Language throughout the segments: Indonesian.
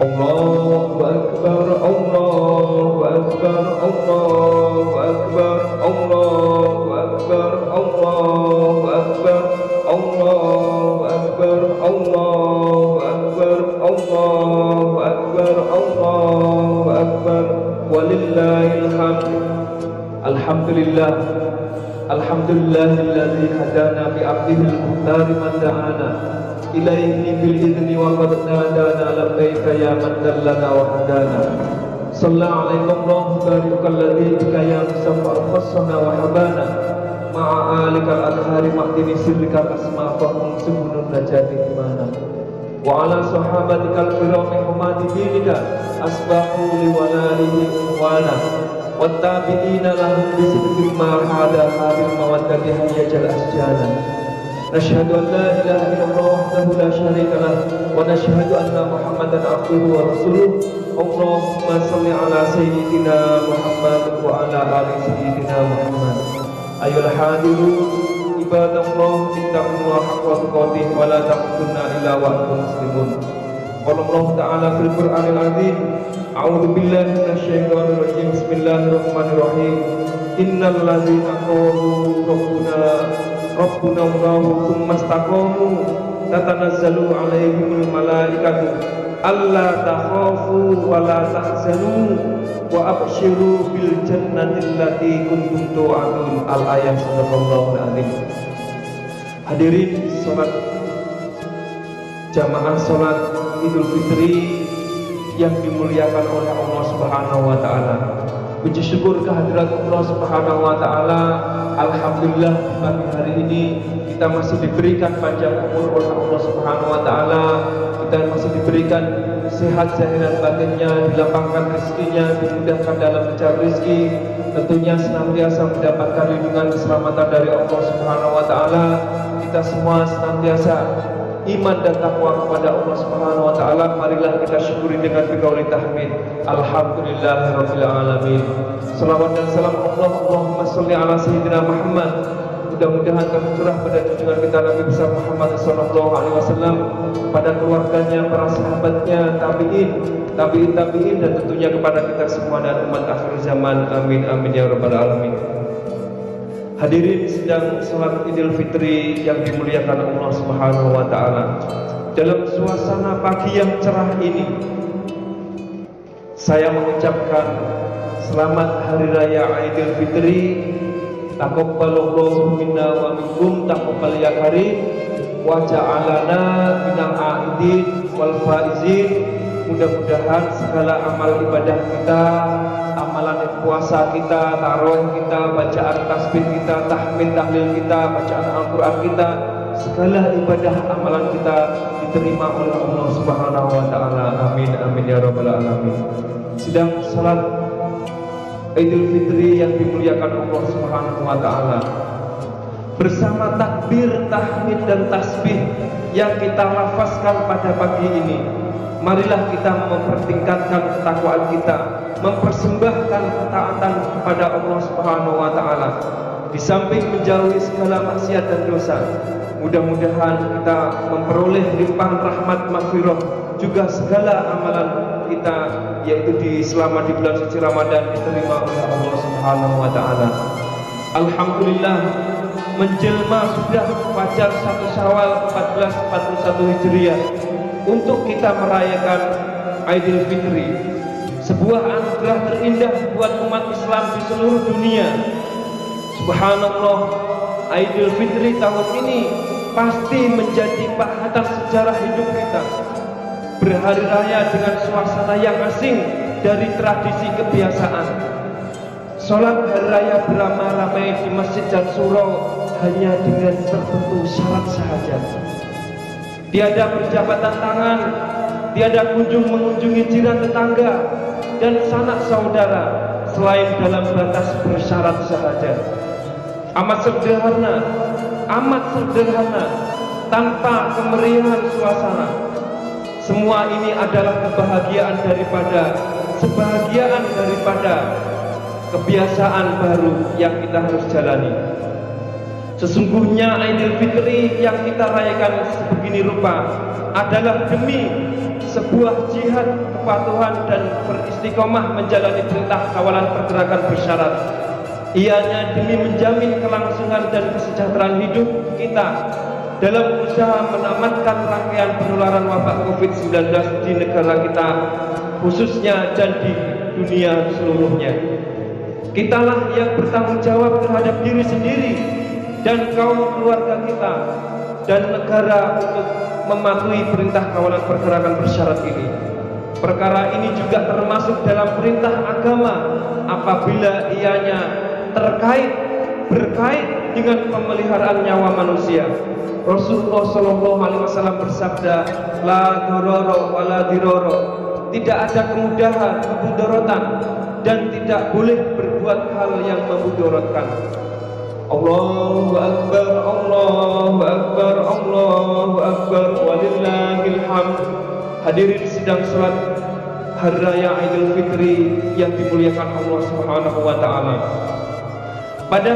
Allahu Akbar, Allahu Akbar, Allahu Akbar, Allahu Akbar, Allahu Akbar, Allahu Akbar, Allahu Akbar, Allahu Akbar, Allahu Akbar, walillahil hamd. Alhamdulillah, alhamdulillahilladzi hadana bi abdihil muhtari man da'ana ilaihi bil idni wa qad nadana labbaika ya man dallana wa hadana. Sallallahu alaihi wa barikal ladzi bika ya musaffar khassana wa habana ma'a alikal adhari mahdini sirrikal asma fahum subunun najati imana wa ala sahabatikal kirami humadi dinika asbahu liwalalihi wana wattabi'ina lahum bisidqin ma hada hadil mawaddati hayyajal asjana. Nashhadu an la ilaha illallah wahdahu la syarika lah wa nashhadu anna Muhammadan abduhu wa rasuluh. Allahumma shalli ala sayyidina Muhammad wa ala ali sayyidina Muhammad. Ayol hadiru ibadallah ittaqullah haqqa tuqatih wa la tamutunna illa wa antum muslimun. Qala Allah ta'ala fil Qur'anil azim, a'udzu billahi minasyaitonir rajim. Bismillahirrahmanirrahim. Innal ladzina qalu Rabbuna Allahu tsumma istaqamu tatanazzalu 'alaihimul malaikatu alla takhafu wa la tahzanu wa abshiru bil jannati allati kuntum tu'adun. Al-ayat sadaqallahul azim. Hadirin salat jamaah salat Idul Fitri yang dimuliakan oleh Allah Subhanahu wa taala. Puji syukur kehadirat Allah Subhanahu wa taala. Alhamdulillah di pagi hari ini kita masih diberikan panjang umur oleh Allah Subhanahu wa taala. Kita masih diberikan sehat zahir dan batinnya, dilapangkan rezekinya, dimudahkan dalam mencari rezeki. Tentunya senantiasa mendapatkan lindungan keselamatan dari Allah Subhanahu wa taala. Kita semua senantiasa iman dan takwa kepada Allah Subhanahu wa taala. Marilah kita syukuri dengan biqauli tahmid. Alhamdulillahirabbil alamin. Salawat dan salam Allahumma shalli ala sayyidina Muhammad. Mudah-mudahan tercurah pada junjungan kita Nabi besar Muhammad sallallahu alaihi wasallam, pada keluarganya, para sahabatnya, tabi'in dan tentunya kepada kita semua dan umat akhir zaman. Amin amin ya rabbal alamin. Hadirin sedang salat Idul Fitri yang dimuliakan Allah Subhanahu wa taala. Dalam suasana pagi yang cerah ini, saya mengucapkan selamat hari raya Idul Fitri. Taqabbalallahu minna wa minkum taqabbal ya karim wa ja'alana minal aidin wal faizin. Mudah-mudahan segala amal ibadah kita, amalan puasa kita, tarawih kita, bacaan tasbih kita, tahmid tahlil kita, bacaan Al-Qur'an kita, segala ibadah amalan kita diterima oleh Allah Subhanahu wa taala. Amin amin ya rabbal alamin. Sedang salat Idul Fitri yang dimuliakan Allah Subhanahu wa taala, bersama takbir, tahmid dan tasbih yang kita lafazkan pada pagi ini, marilah kita mempertingkatkan ketakwaan kita, mempersembahkan ketaatan kepada Allah Subhanahu wa taala. Di samping menjauhi segala maksiat dan dosa, mudah-mudahan kita memperoleh limpahan rahmat maghfirah, juga segala amalan kita yaitu selama di bulan suci Ramadan diterima oleh Allah Subhanahu wa taala. Alhamdulillah, menjelma sudah fajar 1 Syawal 1441 Hijriah untuk kita merayakan Idul Fitri, sebuah anugerah terindah buat umat Islam di seluruh dunia. Subhanallah, Idul Fitri tahun ini pasti menjadi pahatan sejarah hidup kita. Berhari raya dengan suasana yang asing dari tradisi kebiasaan. Sholat hari raya beramai-ramai di masjid dan surau hanya dengan tertentu syarat sahaja. Tiada perjabatan tangan, tiada kunjung mengunjungi jiran tetangga dan sanak saudara selain dalam batas bersyarat sahaja. Amat sederhana, tanpa kemeriahan suasana. Semua ini adalah sebahagiaan daripada kebiasaan baru yang kita harus jalani. Sesungguhnya Idul Fitri yang kita rayakan sebegini rupa adalah demi sebuah jihad kepatuhan dan beristiqomah menjalani perintah kawalan pergerakan bersyarat. Ianya demi menjamin kelangsungan dan kesejahteraan hidup kita dalam usaha menamatkan rangkaian penularan wabak COVID-19 di negara kita khususnya dan di dunia seluruhnya. Kitalah yang bertanggung jawab terhadap diri sendiri dan kaum keluarga kita dan negara untuk mematuhi perintah kawalan pergerakan bersyarat ini. Perkara ini juga termasuk dalam perintah agama apabila ianya berkait dengan pemeliharaan nyawa manusia. Rasulullah SAW bersabda, la dororo wala diroro, tidak ada kemudahan, kemudorotan, dan tidak boleh berbuat hal yang memudorotkan. Allahu Akbar, Allahu Akbar, Allahu Akbar, walillahil hamd. Hadirin sidang salat Hari Raya Idul Fitri yang dimuliakan Allah Subhanahu wa taala. Pada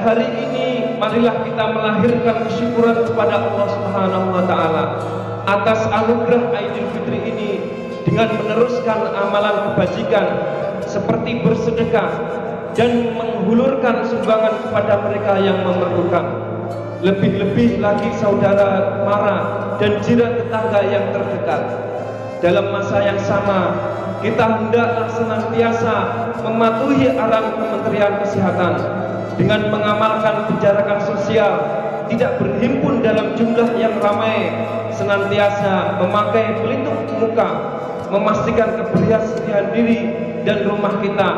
hari ini marilah kita melahirkan kesyukuran kepada Allah Subhanahu wa taala atas anugerah Idul Fitri ini dengan meneruskan amalan kebajikan seperti bersedekah dan menghulurkan sumbangan kepada mereka yang memerlukan. Lebih-lebih lagi saudara mara dan jiran tetangga yang terdekat. Dalam masa yang sama, kita hendaklah senantiasa mematuhi arahan Kementerian Kesehatan dengan mengamalkan penjarakan sosial, tidak berhimpun dalam jumlah yang ramai, senantiasa memakai pelindung muka, memastikan kebersihan diri dan rumah kita,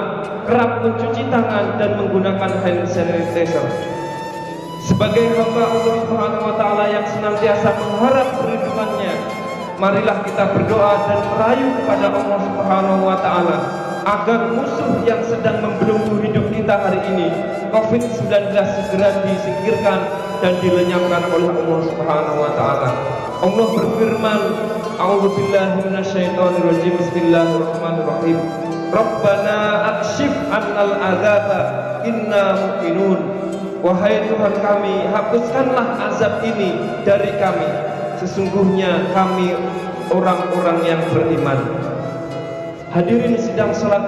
kerap mencuci tangan dan menggunakan hand sanitizer. Sebagai hamba Allah Subhanahu wa taala yang senantiasa mengharap perlindungannya, marilah kita berdoa dan merayu kepada Allah Subhanahu wa taala agar musuh yang sedang membelenggu hidup kita hari ini, COVID-19, segera disingkirkan dan dilenyapkan oleh Allah Subhanahu wa taala. Allah berfirman, a'udzubillahi minasyaitonirrajim, bismillahirrahmanirrahim. Rabbana akshif 'annal 'adzaba inna muqinun. Wahai Tuhan kami, hapuskanlah azab ini dari kami. Sesungguhnya kami orang-orang yang beriman. Hadirin sidang salat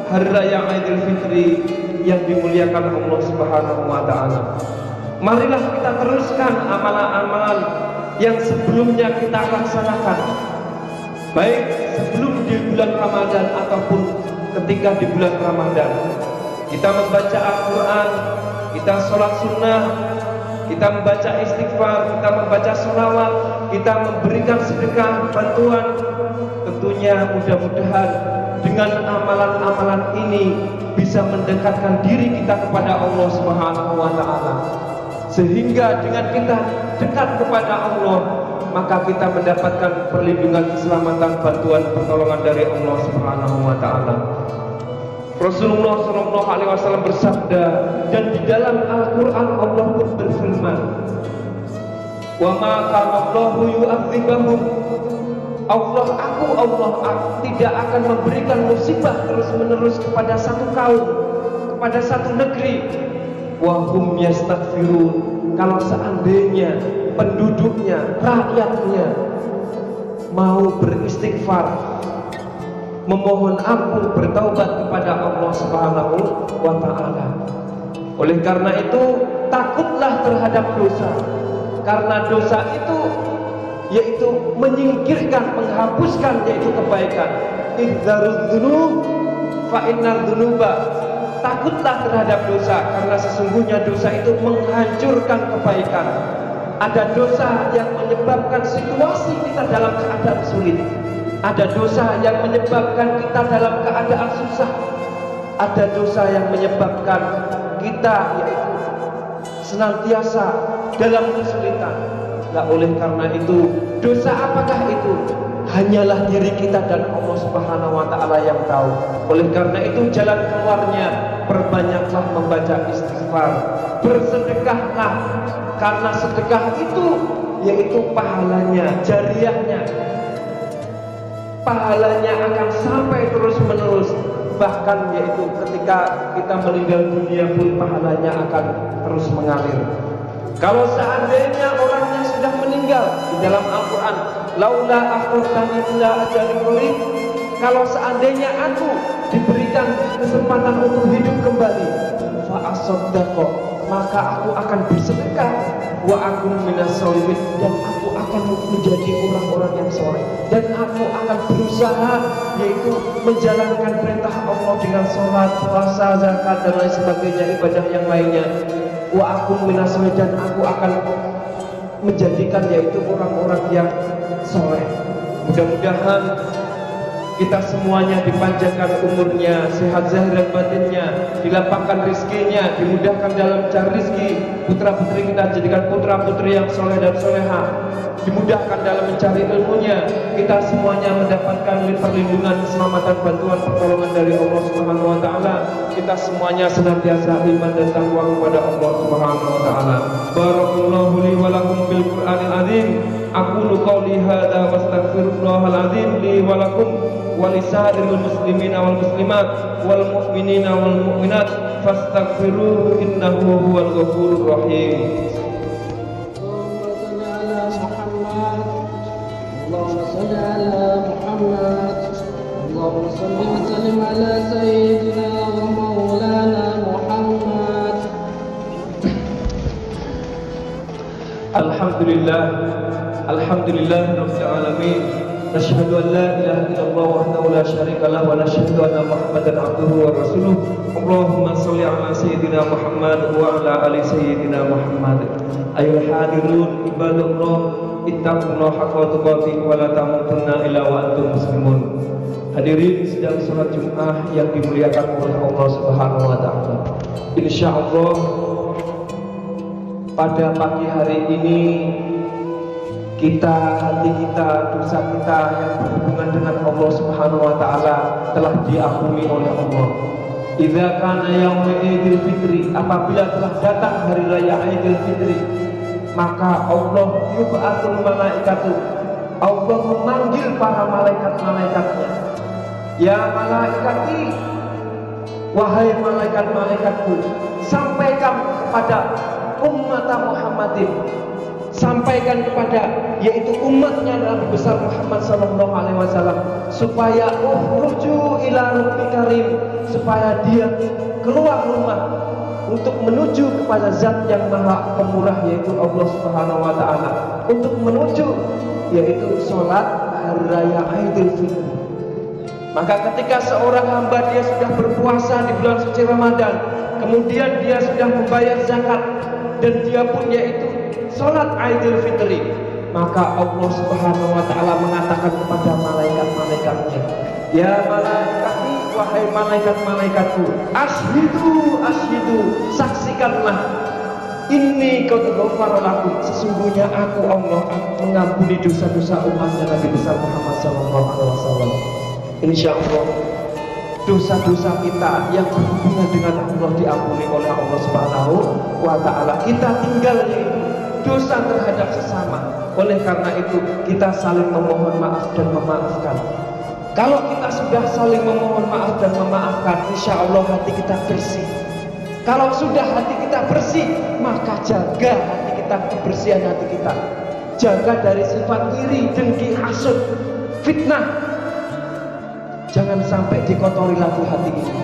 Hari Raya Idul Fitri yang dimuliakan Allah Subhanahu wa taala. Marilah kita teruskan amalan-amalan yang sebelumnya kita laksanakan, baik sebelum di bulan Ramadan ataupun ketika di bulan Ramadan. Kita membaca Al-Quran, kita sholat sunnah, kita membaca istighfar, kita membaca sholawat, kita memberikan sedekah, bantuan. Tentunya mudah-mudahan dengan amalan-amalan ini bisa mendekatkan diri kita kepada Allah Subhanahu wa taala. Sehingga dengan kita dekat kepada Allah, maka kita mendapatkan perlindungan, keselamatan, bantuan, pertolongan dari Allah Subhanahu wa taala. Rasulullah SAW bersabda, dan di dalam Al-Quran Allah pun berfirman, wa ma kana Allahu yu'adzibahum, Allah tidak akan memberikan musibah terus-menerus kepada satu kaum, kepada satu negeri, wa hum yastaghfirun, kalau seandainya penduduknya, rakyatnya mau beristighfar, memohon ampun, bertaubat kepada Allah Subhanahu wa taala. Oleh karena itu, takutlah terhadap dosa. Karena dosa itu yaitu menyingkirkan, menghapuskan, yaitu kebaikan. Ihdzarudz dzunub fa innal dzunuba. Takutlah terhadap dosa, karena sesungguhnya dosa itu menghancurkan kebaikan. Ada dosa yang menyebabkan situasi kita dalam keadaan sulit. Ada dosa yang menyebabkan kita dalam keadaan susah. Ada dosa yang menyebabkan kita yaitu senantiasa dalam kesulitan. Nah, oleh karena itu, dosa apakah itu? Hanyalah diri kita dan Allah Subhanahu wa taala yang tahu. Oleh karena itu, jalan keluarnya perbanyaklah membaca istighfar, bersedekahlah, karena sedekah itu yaitu pahalanya, jariyahnya, pahalanya akan sampai terus menerus. Bahkan yaitu ketika kita meninggal dunia pun pahalanya akan terus mengalir. Kalau seandainya orang yang sudah meninggal, di dalam Al-Quran, laula akhirtani ila ajalin qarib, kalau seandainya aku diberikan kesempatan untuk hidup kembali, fa asaddaqa, maka aku akan bersedekah, wa aku minas sholihin, dan aku akan menjadi orang-orang yang soleh, dan aku akan berusaha yaitu menjalankan perintah Allah dengan sholat, puasa, zakat dan lain sebagainya, ibadah yang lainnya. Wa aku minas sholihin, dan aku akan menjadikan yaitu orang-orang yang soleh. Mudah-mudahan kita semuanya dipanjangkan umurnya, sehat zahir dan batinnya, dilapangkan rizkinya, dimudahkan dalam mencari rizki. Putra-putri kita jadikan putra-putri yang soleh dan soleha, dimudahkan dalam mencari ilmunya. Kita semuanya mendapatkan perlindungan, keselamatan, bantuan, pertolongan dari Allah Subhanahu wa taala. Kita semuanya senantiasa iman dan takwa kepada Allah Subhanahu wa taala. Barakallahu li wa lakum bil Qur'anil azim. Aqulu qawli hadza wastaghfirullahal azim li wa lakum wa lisairil muslimina wal muslimat wal mu'minina wal mu'minat fastaghfiruhu innahu huwal ghafurur rahim. اللهم صل على محمد اللهم صل وسلم على سيدنا ومولانا محمد. Alhamdulillah, alhamdulillah rabbil alamin. Nashhadu an la ilaha illallah wahdahu la syarika lahu wa nashhadu anna Muhammadan abduhu wa rasuluh. Allahumma shalli ala sayyidina Muhammad wa ala ali sayyidina Muhammad. Ayyuhal hadirun ibadallah, ittaqullaha haqqa tuqatih wa la tamutunna illa wa antum muslimun. Hadirin sidang salat Jumat yang dimuliakan oleh Allah Subhanahu wa taala. Insyaallah pada pagi hari ini hati kita, dosa kita yang berhubungan dengan Allah Subhanahu wa taala telah diampuni oleh Allah. Idza kana yaumul Idul Fitri, apabila telah datang hari raya Idul Fitri, maka Allah yub'atsul malaikatu, Allah memanggil para malaikat-malaikatnya. Ya malaikati, wahai malaikat-malaikatku, sampaikan kepada umat Muhammadin, sampaikan kepada yaitu umatnya Nabi besar Muhammad sallallahu alaihi wasallam, supaya ukhruju ila rabbil karim, supaya dia keluar rumah untuk menuju kepada zat yang maha pemurah yaitu Allah Subhanahu wa taala, untuk menuju yaitu sholat hari raya Idul Fitri. Maka ketika seorang hamba dia sudah berpuasa di bulan suci Ramadan, kemudian dia sudah membayar zakat dan dia pun yaitu sholat Idul Fitri, maka Allah Subhanahu wa taala mengatakan kepada malaikat-malaikatnya, ya malaikati, wahai malaikat-malaikatku, ashidu, saksikanlah, inni qad ghafara lakum, sesungguhnya aku Allah mengampuni dosa-dosa umatnya Nabi besar Muhammad sallallahu alaihi wasallam. Insyaallah dosa-dosa kita yang berhubungan dengan Allah diampuni oleh Allah Subhanahu wa taala. Kita tinggal yaitu dosa terhadap sesama. Oleh karena itu kita saling memohon maaf dan memaafkan. Kalau kita sudah saling memohon maaf dan memaafkan, insya Allah hati kita bersih. Kalau sudah hati kita bersih, maka jaga hati kita, kebersihan hati kita. Jaga dari sifat iri, dengki, hasud, fitnah. Jangan sampai dikotori lagi hati ini.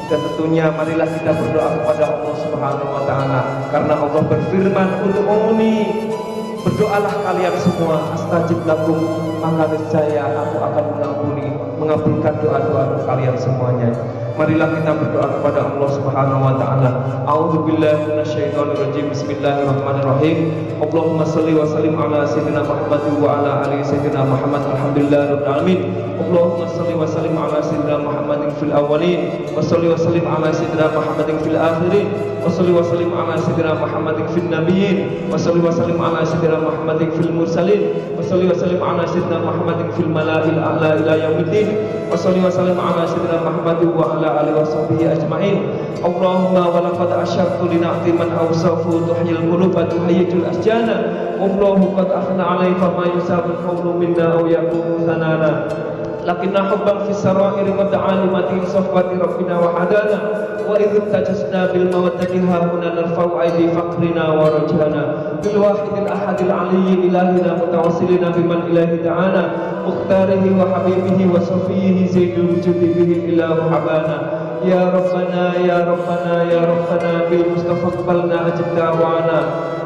Dan tentunya marilah kita berdoa kepada Allah Subhanahu wa taala, karena Allah berfirman untuk umuni, berdoalah kalian semua, astajib lakum, maka niscaya aku akan mengabulkan doa-doa kalian semuanya. Marilah kita berdoa kepada Allah Subhanahu wa taala. A'udzubillahi minasyaitonir rajim. Bismillahirrahmanirrahim. Allahumma shalli wa sallim ala sayyidina Muhammad wa ala ali sayyidina Muhammad. Alhamdulillahirabbil alamin. Allahumma shalli wa sallim ala sayyidina Muhammadin fil awwalin wa shalli wa sallim ala sayyidina Muhammadin fil akhirin wa shalli wa sallim ala sayyidina Muhammadin fil nabiyyin wa shalli wa sallim ala sayyidina Muhammadin fil mursalin wa shalli wa sallim ala sayyidina Muhammadin fil mala'il a'la ila yaumiddin wa shalli wa sallim ala sayyidina Muhammadin wa ala alihi wa sahbihi ajma'in. Allahumma wa laqad asyartu li na'ti man awsafu tuhyil quluba tuhayyijul asjana wallahu qad akhna 'alaihi fa ma yusabul qawlu minna aw yakunu sanana. lakinna hubban fi sarairi wa ta'alimati safwati rabbina wa hadana wa idh tajasna bil mawaddati hahuna narfa'u aidi faqrina wa rajana bil wahidil ahadil aliyyi ilahina mutawassilina biman ilahi ta'ala mukhtarihi wa habibihi wa safiyihi zaidul wujudi bihi ilahu habana ya rabbana ya rabbana ya rabbana bil mustafa qbalna ajib da'wana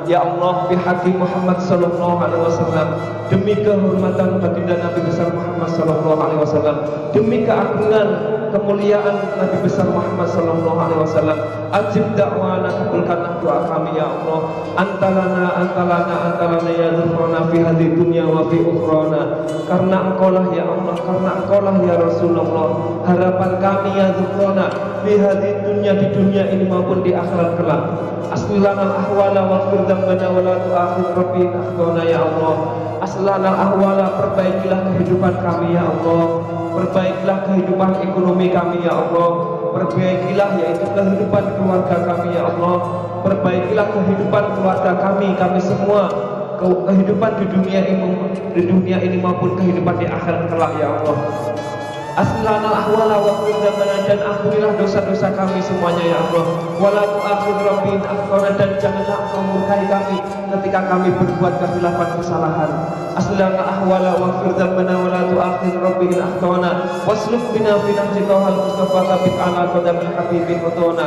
ya Allah bihaqi Muhammad sallallahu alaihi wasallam, demi kehormatan baginda Nabi besar Muhammad sallallahu alaihi wasallam, demi keagungan kemuliaan Nabi besar Muhammad sallallahu alaihi wasallam, ajib da'wana, kabulkanlah doa kami ya Allah. Antalana ya dzufrana fi hadhihi dunya wa fi ukhrana, karena engkaulah ya Allah, karena engkaulah ya Rasulullah harapan kami ya dzufrana fi hadhihi dunya, di dunia ini maupun di akhirat kelak. Aslana al-ahwala waghfir dzambana wa la tu'akhidh rabbi akhtana ya Allah. Aslana al-ahwala, perbaikilah kehidupan kami ya Allah, perbaikilah kehidupan ekonomi kami ya Allah, perbaikilah yaitu kehidupan keluarga kami ya Allah, perbaikilah kehidupan keluarga kami semua, kehidupan di dunia ini maupun kehidupan di akhirat kelak ya Allah. Aslana al-ahwala wa dzambana, dan ampunilah dosa-dosa kami semuanya ya Allah. Wala tu'akhidh rabbin akhtana, dan janganlah engkau murkai kami ketika kami berbuat kehilafan kesalahan. Aslana al-ahwala wa dzambana wa la tu'akhidh rabbin akhtana wasluk bina fi nahjika hal mustafa tabik ala qadamil habibi khutuna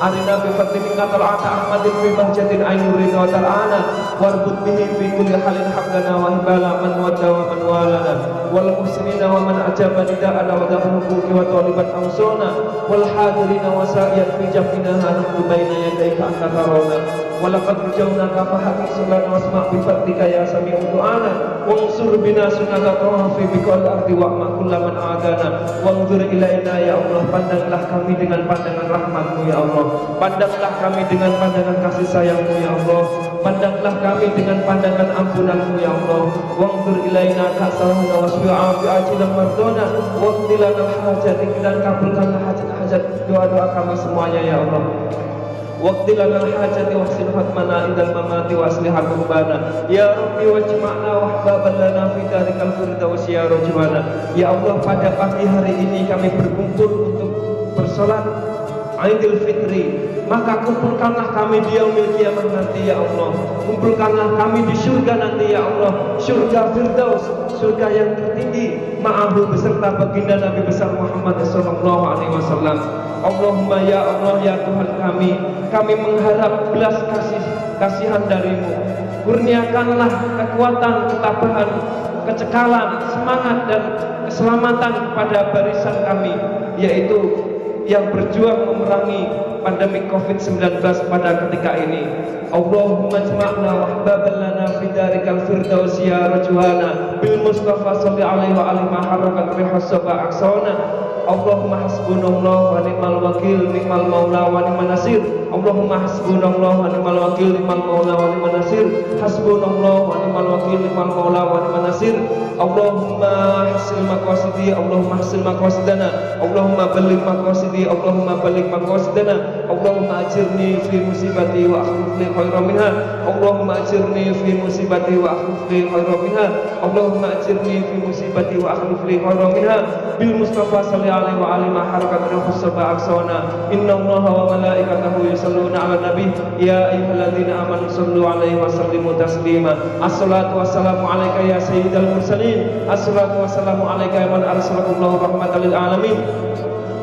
arina bi fadlika tal'ata ahmadin bi bahjatin ainuri wa tal'ana warbut bihi fi kulli halin hamdana wa hibala man wadda wa man walana wal muslimina wa man ajaba nida'ana wa dahul huquqi wa talibat awsona wal hadirina wa sa'iyat fi jafina nahnu baina yadayka anta tarona wa laqad rajawna ka fa haqiqatan wasma' bi fadlika ya sami'u du'ana wa unsur bina sunnata fi biqal ardi wa ma kullaman adana wa anzur ilaina ya Allah, pandanglah kami dengan pandangan rahmat-Mu ya Allah, pandanglah kami dengan pandangan kasih sayang-Mu ya Allah, pandanglah kami dengan pandangan ampunan-Mu ya Allah. Wangdur ilaina kasalana wasbi'a bi ajilan mardona wa qdilana hajati, dan kabulkanlah hajat-hajat doa-doa kami semuanya ya Allah. Waqtilana al-hajati wahsin hatmana indal mamati wa aslihat qulubana ya Rabbi wajma'na wahbaban lana fi darikal firdaus ya rajwana. Ya Allah, pada pagi hari ini kami berkumpul untuk bersolat Idul Fitri, maka kumpulkanlah kami di yaumil qiyamah nanti ya Allah, kumpulkanlah kami di surga nanti ya Allah, surga firdaus, surga yang tertinggi, ma'ahu beserta baginda Nabi besar Muhammad sallallahu alaihi wasallam. Allahumma ya Allah ya Tuhan kami mengharap belas kasihan darimu, kurniakanlah kekuatan, ketabahan, kecekalan, semangat dan keselamatan kepada barisan kami, yaitu yang berjuang memerangi pandemi COVID-19 pada ketika ini. Allahumma jama'na wahbaban lana fi darikal firdaus ya rajwana bil mustafa salli alaihi wa alihi ma harakat rihas saba aksana. Allahumma hasbunallahu wa ni'mal wakil, ni'mal maula wa ni'man nasir. Allahumma hasbunallahu wa ni'mal wakil, ni'mal maula wa ni'man nasir. Hasbunallahu wa ni'mal wakil, ni'mal maula wa ni'man nasir. Allahumma hasil maqasidi, Allahumma hasil maqasidana, Allahumma balligh maqasidi, Allahumma balligh maqasidana. Allahumma ajirni fi musibati wa akhlif li khairan minha. Allahumma ajirni fi musibati wa akhlif li khairan minha. Allahumma ajirni fi musibati wa akhlif li khairan minha. Bil Mustafa salli alaihi wa alihi ma harakat ruhus sab'a aksana. Inna Allaha wa malaikatahu yusalluna 'alan nabi ya ayyuhalladzina amanu sallu alaihi wa sallimu taslima. Assalatu wassalamu alayka ya sayyidal mursalin. Assalatu wassalamu alayka ya man arsalallahu rahmatan lil alamin.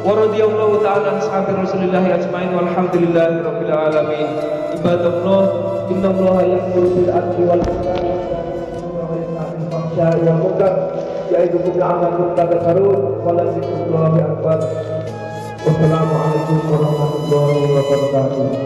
Wa radiyallahu ta'ala an ashabi Rasulillah ajmain walhamdulillahi rabbil alamin. Ibadallah, innallaha ya'muru bil 'adli wal ihsani wa yanha 'anil fahsya'i wal munkar ya'idukum la'allakum tadhakkarun. Wa la dzikrullahi akbar. Wassalamu alaikum warahmatullahi wabarakatuh.